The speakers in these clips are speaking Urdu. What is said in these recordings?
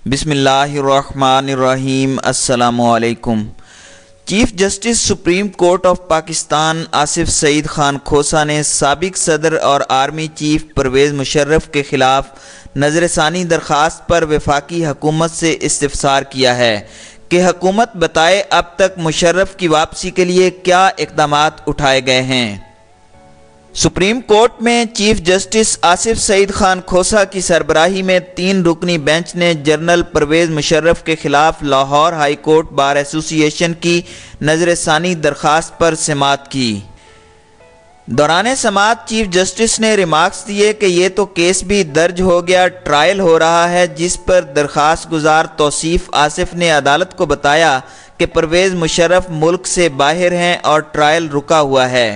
بسم اللہ الرحمن الرحیم۔ السلام علیکم۔ Chief justice supreme court of Pakistan Asif Saeed Khan Khosa نے سابق صدر اور آرمی چیف پرویز مشرف کے خلاف نظر ثانی درخواست پر وفاقی حکومت سے استفسار کیا ہے کہ حکومت بتائے اب تک مشرف کی واپسی کے لیے کیا اقدامات اٹھائے گئے ہیں۔ سپریم کورٹ میں چیف جسٹس آصف سعید خان کھوسہ کی سربراہی میں 3 رکنی بینچ نے جنرل پرویز مشرف کے خلاف لاہور ہائی کورٹ بار ایسوسی ایشن کی نظر ثانی درخواست پر سماعت کی۔ دوران سماعت چیف جسٹس نے ریمارکس دیے کہ یہ تو کیس بھی درج ہو گیا، ٹرائل ہو رہا ہے، جس پر درخواست گزار توصیف آصف نے عدالت کو بتایا کہ پرویز مشرف ملک سے باہر ہیں اور ٹرائل رکا ہوا ہے۔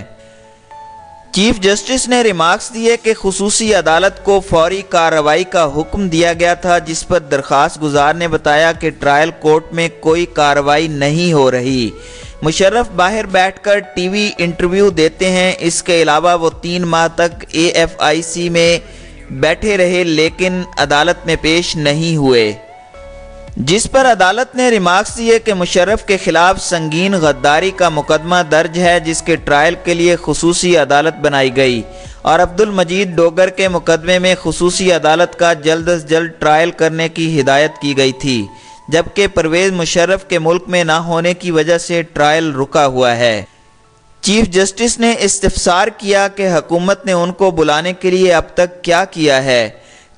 چیف جسٹس نے ریمارکس دیے کہ خصوصی عدالت کو فوری کارروائی کا حکم دیا گیا تھا، جس پر درخواست گزار نے بتایا کہ ٹرائل کورٹ میں کوئی کارروائی نہیں ہو رہی۔ مشرف باہر بیٹھ کر ٹی وی انٹرویو دیتے ہیں، اس کے علاوہ وہ 3 ماہ تک AFIC میں بیٹھے رہے لیکن عدالت میں پیش نہیں ہوئے، جس پر عدالت نے ریمارکس دیے کہ مشرف کے خلاف سنگین غداری کا مقدمہ درج ہے، جس کے ٹرائل کے لیے خصوصی عدالت بنائی گئی اور عبدالمجید ڈوگر کے مقدمے میں خصوصی عدالت کا جلد از جلد ٹرائل کرنے کی ہدایت کی گئی تھی، جبکہ پرویز مشرف کے ملک میں نہ ہونے کی وجہ سے ٹرائل رکا ہوا ہے۔ چیف جسٹس نے استفسار کیا کہ حکومت نے ان کو بلانے کے لیے اب تک کیا کیا ہے۔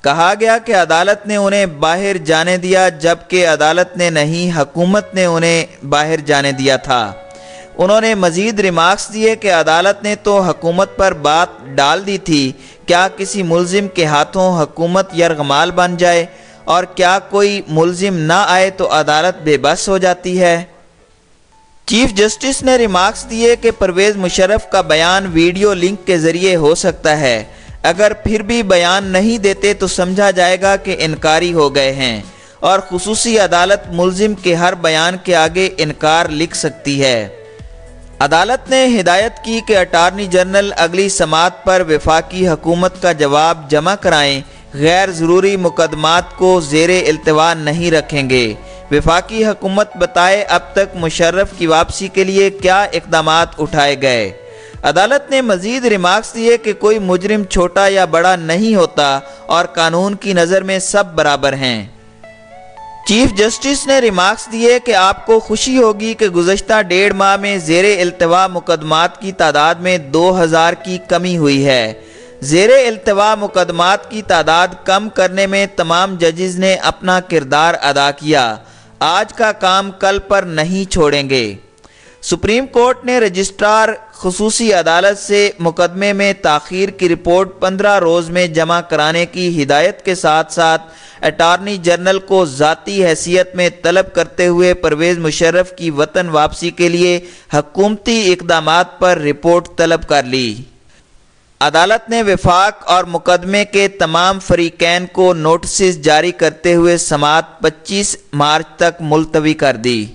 کہا گیا کہ عدالت نے انہیں باہر جانے دیا، جبکہ عدالت نے نہیں، حکومت نے انہیں باہر جانے دیا تھا۔ انہوں نے مزید ریمارکس دیے کہ عدالت نے تو حکومت پر بات ڈال دی تھی، کیا کسی ملزم کے ہاتھوں حکومت یرغمال بن جائے اور کیا کوئی ملزم نہ آئے تو عدالت بے بس ہو جاتی ہے۔ چیف جسٹس نے ریمارکس دیے کہ پرویز مشرف کا بیان ویڈیو لنک کے ذریعے ہو سکتا ہے، اگر پھر بھی بیان نہیں دیتے تو سمجھا جائے گا کہ انکاری ہو گئے ہیں اور خصوصی عدالت ملزم کے ہر بیان کے آگے انکار لکھ سکتی ہے۔ عدالت نے ہدایت کی کہ اٹارنی جنرل اگلی سماعت پر وفاقی حکومت کا جواب جمع کرائیں، غیر ضروری مقدمات کو زیر التوا نہیں رکھیں گے۔ وفاقی حکومت بتائے اب تک مشرف کی واپسی کے لیے کیا اقدامات اٹھائے گئے۔ عدالت نے مزید ریمارکس دیے کہ کوئی مجرم چھوٹا یا بڑا نہیں ہوتا اور قانون کی نظر میں سب برابر ہیں۔ چیف جسٹس نے ریمارکس دیے کہ آپ کو خوشی ہوگی کہ گزشتہ 1.5 ماہ میں زیر التوا مقدمات کی تعداد میں 2000 کی کمی ہوئی ہے۔ زیر التوا مقدمات کی تعداد کم کرنے میں تمام ججز نے اپنا کردار ادا کیا، آج کا کام کل پر نہیں چھوڑیں گے۔ سپریم کورٹ نے رجسٹرار خصوصی عدالت سے مقدمے میں تاخیر کی رپورٹ 15 روز میں جمع کرانے کی ہدایت کے ساتھ ساتھ اٹارنی جنرل کو ذاتی حیثیت میں طلب کرتے ہوئے پرویز مشرف کی وطن واپسی کے لیے حکومتی اقدامات پر رپورٹ طلب کر لی۔ عدالت نے وفاق اور مقدمے کے تمام فریقین کو نوٹسز جاری کرتے ہوئے سماعت 25 مارچ تک ملتوی کر دی۔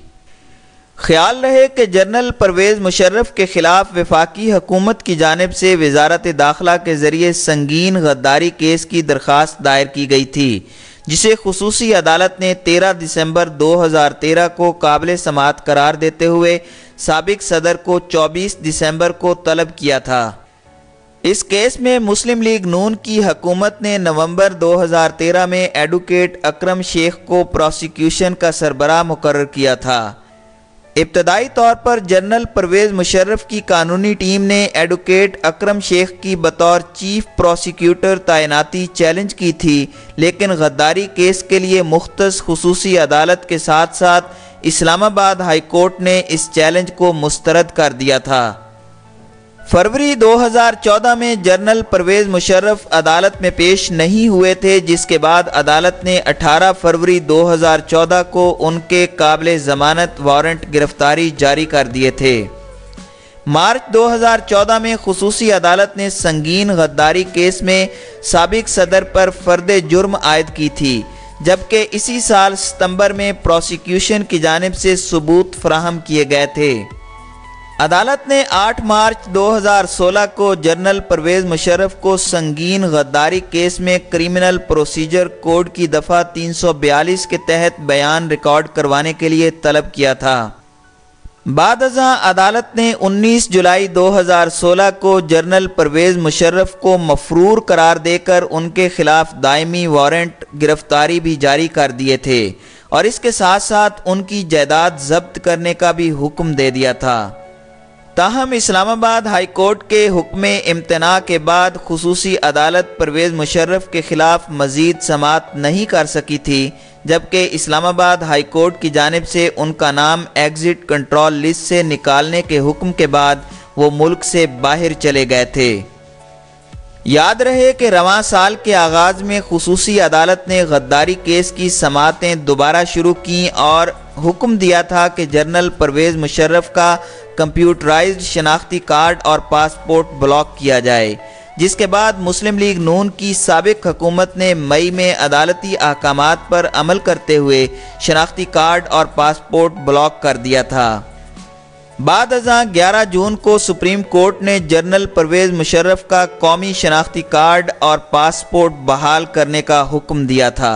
خیال رہے کہ جنرل پرویز مشرف کے خلاف وفاقی حکومت کی جانب سے وزارت داخلہ کے ذریعے سنگین غداری کیس کی درخواست دائر کی گئی تھی، جسے خصوصی عدالت نے 13 دسمبر 2013 کو قابل سماعت قرار دیتے ہوئے سابق صدر کو 24 دسمبر کو طلب کیا تھا۔ اس کیس میں مسلم لیگ نون کی حکومت نے نومبر 2013 میں ایڈوکیٹ اکرم شیخ کو پروسیکیوشن کا سربراہ مقرر کیا تھا۔ ابتدائی طور پر جنرل پرویز مشرف کی قانونی ٹیم نے ایڈوکیٹ اکرم شیخ کی بطور چیف پروسیکیوٹر تعیناتی چیلنج کی تھی، لیکن غداری کیس کے لیے مختص خصوصی عدالت کے ساتھ ساتھ اسلام آباد ہائی کورٹ نے اس چیلنج کو مسترد کر دیا تھا۔ فروری 2014 میں جنرل پرویز مشرف عدالت میں پیش نہیں ہوئے تھے، جس کے بعد عدالت نے 18 فروری 2014 کو ان کے قابل ضمانت وارنٹ گرفتاری جاری کر دیے تھے۔ مارچ 2014 میں خصوصی عدالت نے سنگین غداری کیس میں سابق صدر پر فرد جرم عائد کی تھی، جبکہ اسی سال ستمبر میں پروسیکیوشن کی جانب سے ثبوت فراہم کیے گئے تھے۔ عدالت نے 8 مارچ 2016 کو جنرل پرویز مشرف کو سنگین غداری کیس میں کرمنل پروسیجر کوڈ کی دفعہ 342 کے تحت بیان ریکارڈ کروانے کے لیے طلب کیا تھا۔ بعد ازاں عدالت نے 19 جولائی 2016 کو جنرل پرویز مشرف کو مفرور قرار دے کر ان کے خلاف دائمی وارنٹ گرفتاری بھی جاری کر دیے تھے اور اس کے ساتھ ساتھ ان کی جائیداد ضبط کرنے کا بھی حکم دے دیا تھا۔ تاہم اسلام آباد ہائی کورٹ کے حکم امتناع کے بعد خصوصی عدالت پرویز مشرف کے خلاف مزید سماعت نہیں کر سکی تھی، جبکہ اسلام آباد ہائی کورٹ کی جانب سے ان کا نام ایگزٹ کنٹرول لسٹ سے نکالنے کے حکم کے بعد وہ ملک سے باہر چلے گئے تھے۔ یاد رہے کہ رواں سال کے آغاز میں خصوصی عدالت نے غداری کیس کی سماعتیں دوبارہ شروع کیں اور حکم دیا تھا کہ جنرل پرویز مشرف کا کمپیوٹرائزڈ شناختی کارڈ اور پاسپورٹ بلاک کیا جائے، جس کے بعد مسلم لیگ نون کی سابق حکومت نے مئی میں عدالتی احکامات پر عمل کرتے ہوئے شناختی کارڈ اور پاسپورٹ بلاک کر دیا تھا۔ بعد ازاں 11 جون کو سپریم کورٹ نے جنرل پرویز مشرف کا قومی شناختی کارڈ اور پاسپورٹ بحال کرنے کا حکم دیا تھا۔